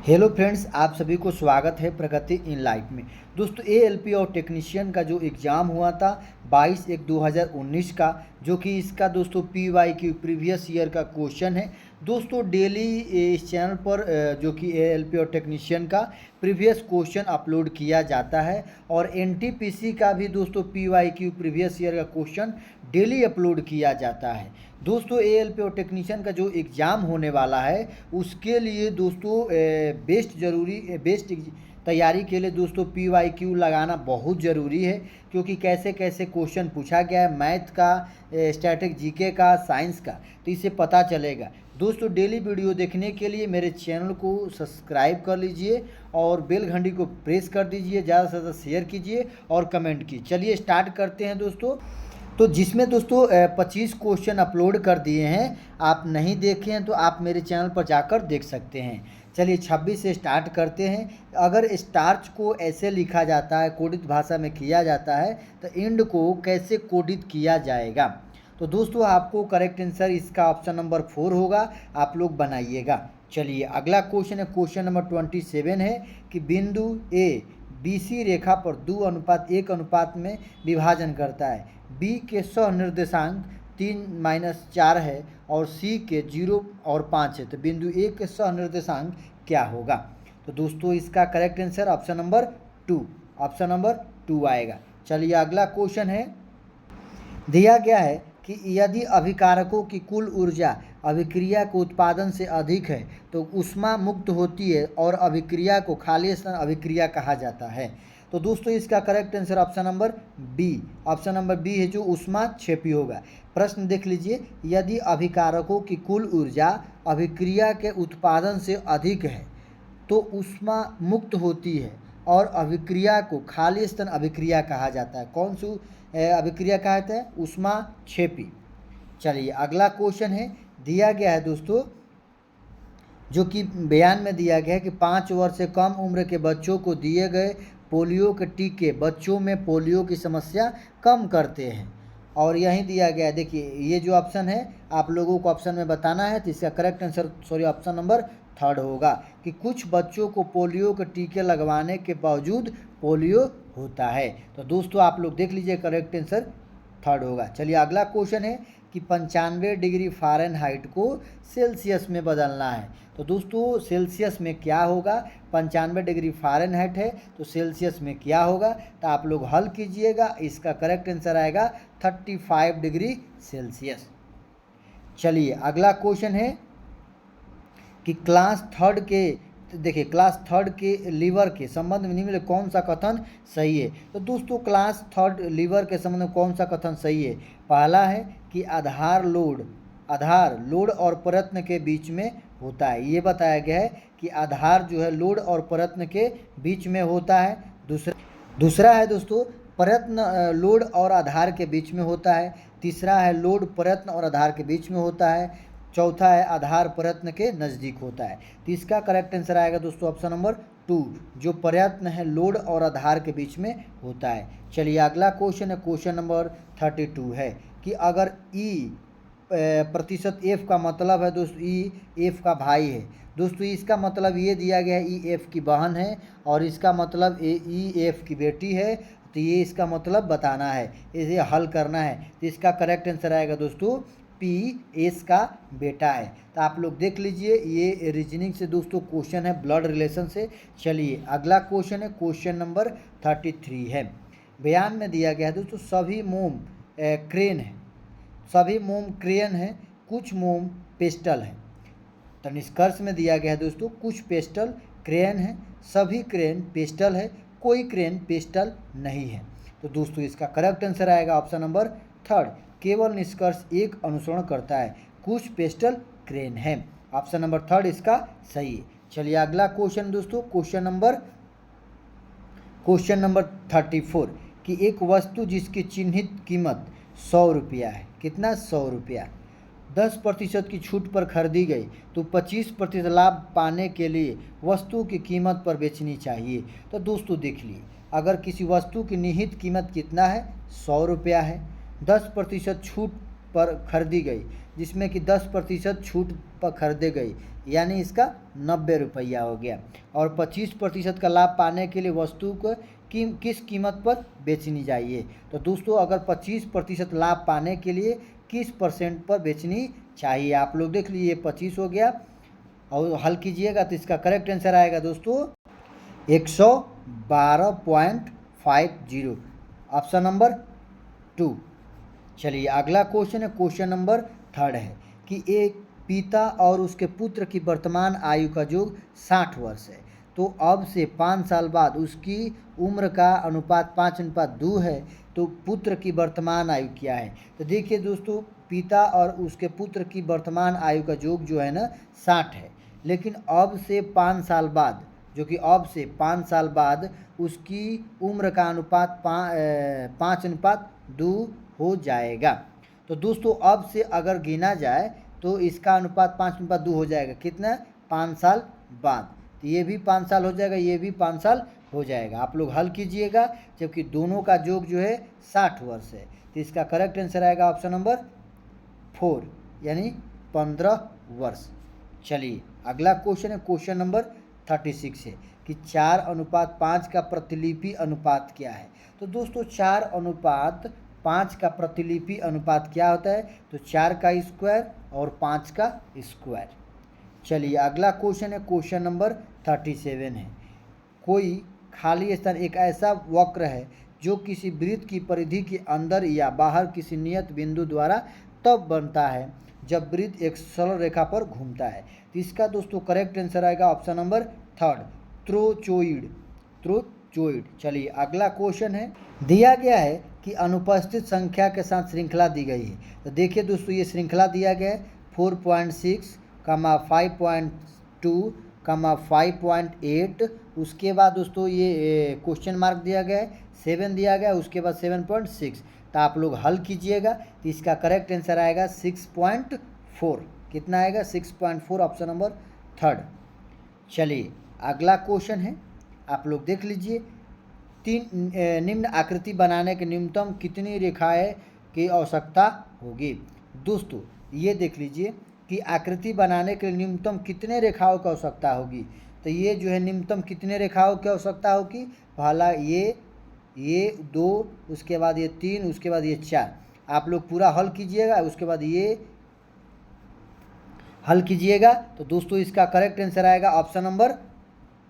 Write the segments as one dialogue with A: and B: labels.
A: Hello friends, आप सभी को स्वागत है प्रगति इन लाइफ में। दोस्तों एएलपी और टेक्नीशियन का जो एग्ज़ाम हुआ था 22/1/2019 का, जो कि इसका दोस्तों पीवाईक्यू प्रीवियस ईयर का क्वेश्चन है। दोस्तों डेली इस चैनल पर जो कि एएलपी और टेक्नीशियन का प्रीवियस क्वेश्चन अपलोड किया जाता है और एनटीपीसी का भी दोस्तों पीवाईक्यू प्रीवियस ईयर का क्वेश्चन डेली अपलोड किया जाता है। दोस्तों एएलपी और टेक्नीशियन का जो एग्ज़ाम होने वाला है उसके लिए दोस्तों बेस्ट तैयारी के लिए दोस्तों पीवाईक्यू लगाना बहुत ज़रूरी है, क्योंकि कैसे कैसे क्वेश्चन पूछा गया है मैथ का, स्टैटिक जीके का, साइंस का, तो इससे पता चलेगा। दोस्तों डेली वीडियो देखने के लिए मेरे चैनल को सब्सक्राइब कर लीजिए और बेल घंटी को प्रेस कर दीजिए, ज़्यादा से ज़्यादा शेयर कीजिए और कमेंट कीजिए। चलिए स्टार्ट करते हैं दोस्तों। तो जिसमें दोस्तों 25 क्वेश्चन अपलोड कर दिए हैं, आप नहीं देखे हैं तो आप मेरे चैनल पर जाकर देख सकते हैं। चलिए 26 से स्टार्ट करते हैं। अगर स्टार्च को ऐसे लिखा जाता है, कोडित भाषा में किया जाता है, तो इंड को कैसे कोडित किया जाएगा? तो दोस्तों आपको करेक्ट आंसर इसका ऑप्शन नंबर 4 होगा, आप लोग बनाइएगा। चलिए अगला क्वेश्चन है, क्वेश्चन नंबर 27 है कि बिंदु ए BC रेखा पर 2:1 अनुपात में विभाजन करता है। B के सह निर्देशांक 3-4 है और C के 0 और 5 है, तो बिंदु A के सह निर्देशांक क्या होगा? तो दोस्तों इसका करेक्ट आंसर ऑप्शन नंबर 2 आएगा। चलिए अगला क्वेश्चन है, दिया गया है कि यदि अभिकारकों की कुल ऊर्जा अभिक्रिया के उत्पादन से अधिक है तो ऊष्मा मुक्त होती है और अभिक्रिया को खाली स्थान अभिक्रिया कहा जाता है। तो दोस्तों इसका correct answer option number B है, जो ऊष्माक्षेपी होगा। प्रश्न देख लीजिए, यदि अभिकारकों की कुल ऊर्जा अभिक्रिया के उत्पादन से अधिक है तो ऊष्मा मुक्त होती है और अभिक्रिया को खाली स्थान अभिक्रिया कहा जाता है। कौन सी अभिक्रिया कहते हैं? ऊष्माक्षेपी। चलिए अगला क्वेश्चन है, दिया गया है दोस्तों, जो कि बयान में दिया गया है कि 5 वर्ष से कम उम्र के बच्चों को दिए गए पोलियो के टीके बच्चों में पोलियो की समस्या कम करते हैं। और यहीं दिया गया है, देखिए ये जो ऑप्शन है आप लोगों को ऑप्शन में बताना है, तो इसका करेक्ट आंसर ऑप्शन नंबर 3 होगा कि कुछ बच्चों को पोलियो के टीके लगवाने के बावजूद पोलियो होता है। तो दोस्तों आप लोग देख लीजिए, करेक्ट आंसर 3 होगा। चलिए अगला क्वेश्चन है कि 95 डिग्री फ़ारेनहाइट को सेल्सियस में बदलना है। तो दोस्तों सेल्सियस में क्या होगा? 95 डिग्री फ़ारेनहाइट है तो सेल्सियस में क्या होगा? तो आप लोग हल कीजिएगा, इसका करेक्ट आंसर आएगा 35 डिग्री सेल्सियस। चलिए अगला क्वेश्चन है कि क्लास थर्ड के लीवर के संबंध में निम्न में कौन सा कथन सही है? तो दोस्तों क्लास थर्ड लीवर के संबंध में कौन सा कथन सही है? पहला है कि आधार लोड और प्रयत्न के बीच में होता है। ये बताया गया है कि आधार जो है लोड और प्रयत्न के बीच में होता है। दूसरा है दोस्तों प्रयत्न लोड और आधार के बीच में होता है। तीसरा है लोड प्रयत्न और आधार के बीच में होता है। चौथा है आधार प्रयत्न के नज़दीक होता है। तो इसका करेक्ट आंसर आएगा दोस्तों ऑप्शन नंबर 2, जो प्रयत्न है लोड और आधार के बीच में होता है। चलिए अगला क्वेश्चन है, क्वेश्चन नंबर 32 है कि अगर प्रतिशत F का मतलब है दोस्तों, E F का भाई है। दोस्तों इसका मतलब ये दिया गया है E F की बहन है और इसका मतलब E F की बेटी है, तो ये इसका मतलब बताना है, इसे हल करना है। तो इसका करेक्ट आंसर आएगा दोस्तों P S का बेटा है। तो आप लोग देख लीजिए, ये रीजनिंग से दोस्तों क्वेश्चन है, ब्लड रिलेशन से। चलिए अगला क्वेश्चन है, क्वेश्चन नंबर 33 है। बयान में दिया गया है दोस्तों सभी मोम क्रेन है, कुछ मोम पेस्टल है। तो निष्कर्ष में दिया गया है दोस्तों कुछ पेस्टल क्रेन है, सभी क्रेन पेस्टल है, कोई क्रेन पेस्टल नहीं है। तो दोस्तों इसका करेक्ट आंसर आएगा ऑप्शन नंबर 3, केवल निष्कर्ष एक अनुसरण करता है, कुछ पेस्टल क्रेन है। ऑप्शन नंबर 3 इसका सही है। चलिए अगला क्वेश्चन दोस्तों, क्वेश्चन नंबर 34 कि एक वस्तु जिसकी चिन्हित कीमत 100 रुपया है, कितना? 100 रुपया, 10% की छूट पर खरीदी गई तो 25% लाभ पाने के लिए वस्तु की कीमत पर बेचनी चाहिए। तो दोस्तों देख लिए, अगर किसी वस्तु की निहित कीमत कितना है? 100 रुपया है, 10% छूट पर खरीदी गई, जिसमें कि 10% छूट पर खरीदी गई, यानी इसका 90 रुपया हो गया। और 25% का लाभ पाने के लिए वस्तु को किस कीमत पर बेचनी चाहिए। तो दोस्तों अगर 25% लाभ पाने के लिए किस % पर बेचनी चाहिए, आप लोग देख लीजिए 25 हो गया और हल कीजिएगा तो इसका करेक्ट आंसर आएगा दोस्तों 112.50, ऑप्शन नंबर 2। चलिए अगला क्वेश्चन है, क्वेश्चन नंबर 3 है कि एक पिता और उसके पुत्र की वर्तमान आयु का योग 60 वर्ष है, तो अब से 5 साल बाद उसकी उम्र का अनुपात 5:2 है, तो पुत्र की वर्तमान आयु क्या है। तो देखिए दोस्तों, पिता और उसके पुत्र की वर्तमान आयु का योग जो है ना 60 है, लेकिन अब से 5 साल बाद, जो कि अब से 5 साल बाद उसकी उम्र का अनुपात 5:2 हो जाएगा। तो दोस्तों अब से अगर गिना जाए तो इसका अनुपात 5:2 हो जाएगा, कितना 5 साल बाद। तो ये भी 5 साल हो जाएगा, ये भी 5 साल हो जाएगा। आप लोग हल कीजिएगा, जबकि दोनों का योग जो है 60 वर्ष है। तो इसका करेक्ट आंसर आएगा ऑप्शन नंबर 4, यानी 15 वर्ष। चलिए अगला क्वेश्चन है, क्वेश्चन नंबर 36 है कि 4:5 का प्रतिलिपि अनुपात क्या है। तो दोस्तों 4:5 का प्रतिलिपि अनुपात क्या होता है, तो 4 का स्क्वायर और 5 का स्क्वायर। चलिए अगला क्वेश्चन है, क्वेश्चन नंबर 37 है। कोई खाली स्थान एक ऐसा वक्र है जो किसी वृत्त की परिधि के अंदर या बाहर किसी नियत बिंदु द्वारा तब बनता है जब वृत्त एक सरल रेखा पर घूमता है। तो इसका दोस्तों करेक्ट आंसर आएगा ऑप्शन नंबर 3, त्रोचोइड। चलिए अगला क्वेश्चन है, दिया गया है कि अनुपस्थित संख्या के साथ श्रृंखला दी गई है। तो देखिए दोस्तों ये श्रृंखला दिया गया है 4.6, 5.2, 5.8, उसके बाद दोस्तों ये क्वेश्चन मार्क दिया गया है 7 दिया गया है, उसके बाद 7.6। तो आप लोग हल कीजिएगा तो इसका करेक्ट आंसर आएगा 6.4। कितना आएगा 6.4, ऑप्शन नंबर 3। चलिए अगला क्वेश्चन है, आप लोग देख लीजिए, निम्न आकृति बनाने के न्यूनतम कितनी रेखाएं की आवश्यकता होगी। दोस्तों ये देख लीजिए कि आकृति बनाने के लिए न्यूनतम कितने रेखाओं की आवश्यकता होगी। तो ये जो है न्यूनतम कितने रेखाओं की आवश्यकता होगी, पहला ये 2, उसके बाद ये 3, उसके बाद ये 4। आप लोग पूरा हल कीजिएगा, उसके बाद ये हल कीजिएगा। तो दोस्तों इसका करेक्ट आंसर आएगा ऑप्शन नंबर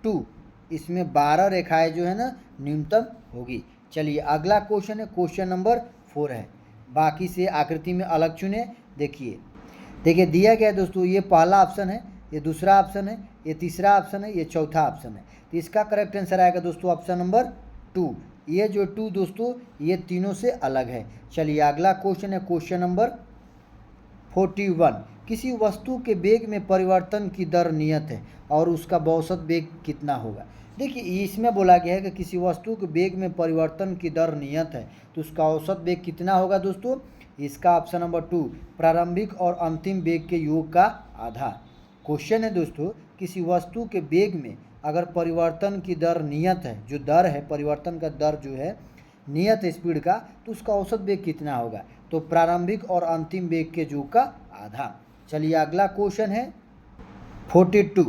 A: 2, इसमें 12 रेखाएं जो है ना न्यूनतम होगी। चलिए अगला क्वेश्चन है, क्वेश्चन नंबर 4 है, बाकी से आकृति में अलग चुने। देखिए दिया गया है दोस्तों, ये पहला ऑप्शन है, ये दूसरा ऑप्शन है, ये तीसरा ऑप्शन है, ये चौथा ऑप्शन है। तो इसका करेक्ट आंसर आएगा दोस्तों ऑप्शन नंबर 2। ये जो 2 दोस्तों ये तीनों से अलग है। चलिए अगला क्वेश्चन है, क्वेश्चन नंबर 41, किसी वस्तु के वेग में परिवर्तन की दर नियत है और उसका औसत वेग कितना होगा। देखिए इसमें बोला गया है कि किसी वस्तु के वेग में परिवर्तन की दर नियत है तो उसका औसत वेग कितना होगा दोस्तों। इसका ऑप्शन नंबर 2, प्रारंभिक और अंतिम वेग के योग का आधा। क्वेश्चन है दोस्तों, किसी वस्तु के वेग में अगर परिवर्तन की दर नियत है, जो दर है परिवर्तन का दर जो है नियत है स्पीड का, तो उसका औसत वेग कितना होगा, तो प्रारंभिक और अंतिम वेग के योग का आधा। चलिए अगला क्वेश्चन है 42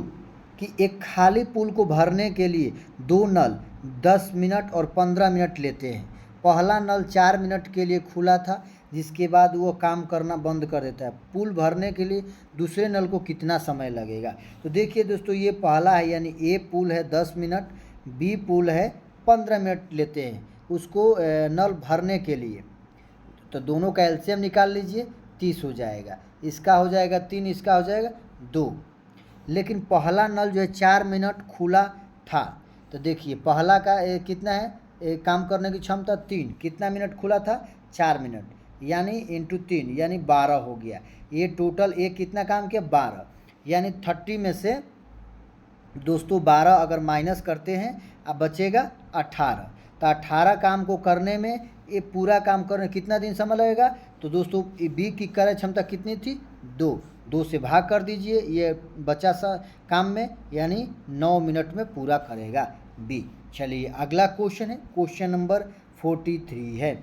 A: कि एक खाली पुल को भरने के लिए 2 नल 10 मिनट और 15 मिनट लेते हैं। पहला नल 4 मिनट के लिए खुला था, जिसके बाद वो काम करना बंद कर देता है। पुल भरने के लिए दूसरे नल को कितना समय लगेगा। तो देखिए दोस्तों ये पहला है, यानी ए पुल है 10 मिनट, बी पुल है 15 मिनट लेते हैं उसको नल भरने के लिए। तो दोनों का एलसीएम निकाल लीजिए, 30 हो जाएगा, इसका हो जाएगा 3, इसका हो जाएगा 2। लेकिन पहला नल जो है 4 मिनट खुला था। तो देखिए पहला का कितना है काम करने की क्षमता 3, कितना मिनट खुला था 4 मिनट, यानी इंटू 3 यानी 12 हो गया। ये टोटल एक कितना काम किया 12, यानी 30 में से दोस्तों 12 अगर माइनस करते हैं अब बचेगा 18। तो 18 काम को करने में ये पूरा काम करने कितना दिन समय लगेगा। तो दोस्तों बी की कार्य क्षमता कितनी थी 2 से भाग कर दीजिए ये बचा सा काम में, यानी 9 मिनट में पूरा करेगा बी। चलिए अगला क्वेश्चन है, क्वेश्चन नंबर 43 है।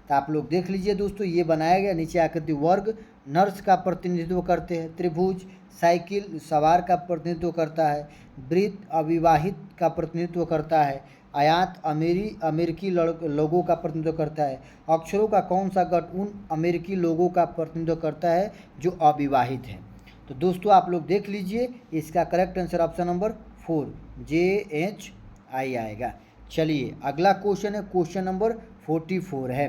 A: तो आप लोग देख लीजिए दोस्तों, ये बनाया गया। नीचे आकृति वर्ग नर्स का प्रतिनिधित्व करते हैं, त्रिभुज साइकिल सवार का प्रतिनिधित्व करता है, वृत्त अविवाहित का प्रतिनिधित्व करता है, आयात अमेरिकी लोगों का प्रतिनिधित्व करता है, अक्षरों का कौन सा गठ उन अमेरिकी लोगों का प्रतिनिधित्व करता है जो अविवाहित हैं। तो दोस्तों आप लोग देख लीजिए, इसका correct answer option number 4 JHI आएगा। चलिए अगला क्वेश्चन है, क्वेश्चन नंबर 44 है।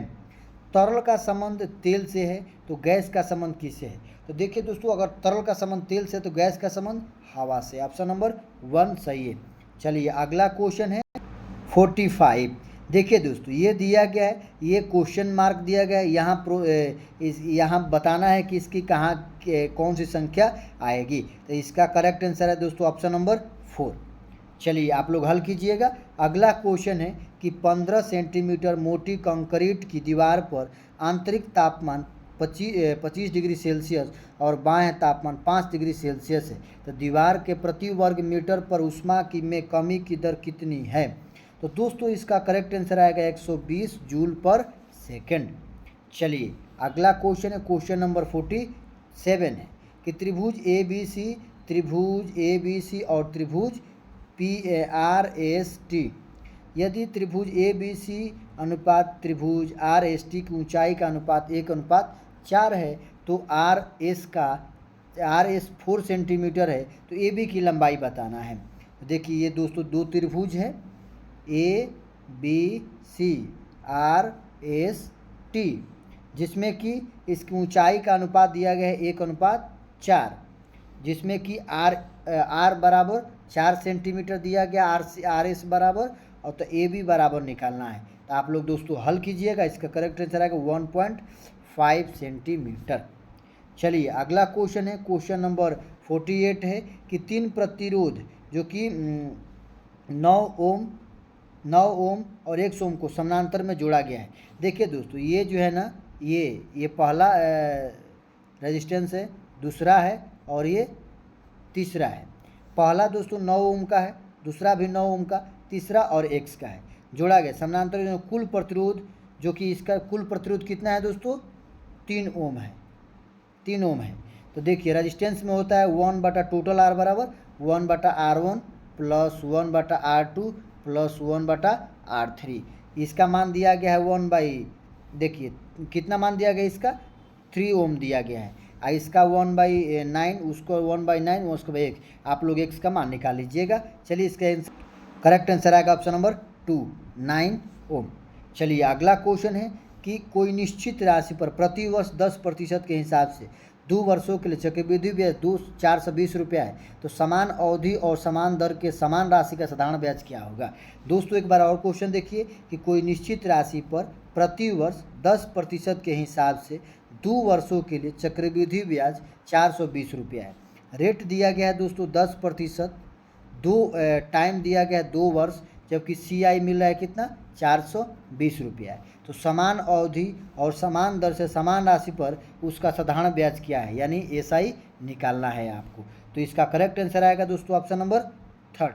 A: तरल का संबंध तेल से है तो गैस का संबंध किससे है? तो देखिए दोस्तों, अगर तरल का संबंध तेल से तो गैस का संबंध हवा से। ऑप्शन नंबर 1 सही है। चलिए अगला क्वेश्चन है 45। देखिए दोस्तों, ये दिया गया है, ये क्वेश्चन मार्क दिया गया है, यहाँ बताना है कि इसकी कहाँ कौन सी संख्या आएगी। तो इसका करेक्ट आंसर है दोस्तों ऑप्शन नंबर 4। चलिए आप लोग हल कीजिएगा। अगला क्वेश्चन है कि 15 सेंटीमीटर मोटी कंक्रीट की दीवार पर आंतरिक तापमान 25 डिग्री सेल्सियस और बाह्य तापमान 5 डिग्री सेल्सियस है, तो दीवार के प्रति वर्ग मीटर पर ऊष्मा की में कमी की दर कितनी है? तो दोस्तों इसका करेक्ट आंसर आएगा 120 जूल पर सेकेंड। चलिए अगला क्वेश्चन है, क्वेश्चन नंबर 47 है कि त्रिभुज ABC और त्रिभुज PRST, यदि त्रिभुज ABC अनुपात त्रिभुज RST की ऊंचाई का अनुपात 1:4 है तो RS 4 सेंटीमीटर है, तो AB की लंबाई बताना है। तो देखिए ये दोस्तों दो त्रिभुज है ABC RST, जिसमें कि इसकी ऊंचाई का अनुपात दिया गया है 1:4, जिसमें कि R बराबर 4 सेंटीमीटर दिया गया, RS बराबर, और तो AB बराबर निकालना है। तो आप लोग दोस्तों हल कीजिएगा, इसका करेक्ट आंसर आएगा 1.5 सेंटीमीटर। चलिए अगला क्वेश्चन है, क्वेश्चन नंबर 48 है कि 3 प्रतिरोध जो कि 9 ओम और 100 ओम को समानांतर में जोड़ा गया है। देखिए दोस्तों, ये जो है ना, ये पहला रेजिस्टेंस है, दूसरा है और ये तीसरा है। पहला दोस्तों 9 ओम का है, दूसरा भी 9 ओम का, तीसरा और X का है, जोड़ा गया समानांतर। कुल प्रतिरोध जो कि इसका कुल प्रतिरोध कितना है दोस्तों? 3 ओम है, 3 ओम है। तो देखिए रेजिस्टेंस में होता है 1 बटा टोटल R बराबर 1 बटा R1 प्लस 1 बटा R2 प्लस 1 बटा R3। इसका मान दिया गया है 1 बाई, देखिए कितना मान दिया गया इसका? 3 ओम दिया गया है। इसका 1/9, उसको 1/9, उसको 1। आप लोग X का मान निकाल लीजिएगा। चलिए इसका करेक्ट आंसर आएगा ऑप्शन नंबर 2 9 ओम। चलिए अगला क्वेश्चन है कि कोई निश्चित राशि पर प्रति वर्ष 10% के हिसाब से 2 वर्षों के लिए चक्रवृद्धि ब्याज 420 रुपया है, तो समान अवधि और समान दर के समान राशि का साधारण ब्याज क्या होगा? दोस्तों एक बार और क्वेश्चन देखिए कि कोई निश्चित राशि पर प्रति वर्ष 10% के हिसाब से 2 वर्षों के लिए चक्रवृद्धि ब्याज 420 रुपया है। रेट दिया गया है दोस्तों 10%, टाइम दिया गया है 2 वर्ष, जबकि CI मिल रहा है कितना? 420 रुपया है। तो समान अवधि और समान दर से समान राशि पर उसका साधारण ब्याज क्या है, यानी SI निकालना है आपको। तो इसका करेक्ट आंसर आएगा दोस्तों ऑप्शन नंबर 3,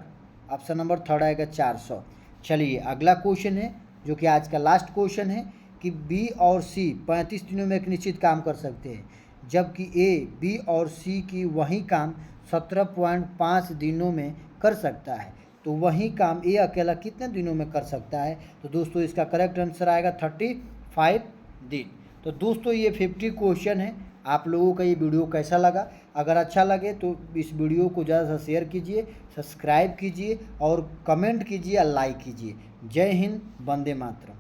A: ऑप्शन नंबर 3 आएगा 400। चलिए अगला क्वेश्चन है जो कि आज का लास्ट क्वेश्चन है कि B और C 35 दिनों में एक निश्चित काम कर सकते हैं, जबकि A, B और C की वही काम 17.5 दिनों में कर सकता है, तो वही काम A अकेला कितने दिनों में कर सकता है? तो दोस्तों इसका करेक्ट आंसर आएगा 35 दिन। तो दोस्तों ये 50 क्वेश्चन है। आप लोगों का ये वीडियो कैसा लगा? अगर अच्छा लगे तो इस वीडियो को ज़्यादा से शेयर कीजिए, सब्सक्राइब कीजिए और कमेंट कीजिए, लाइक कीजिए। जय हिंद, वंदे मातरम।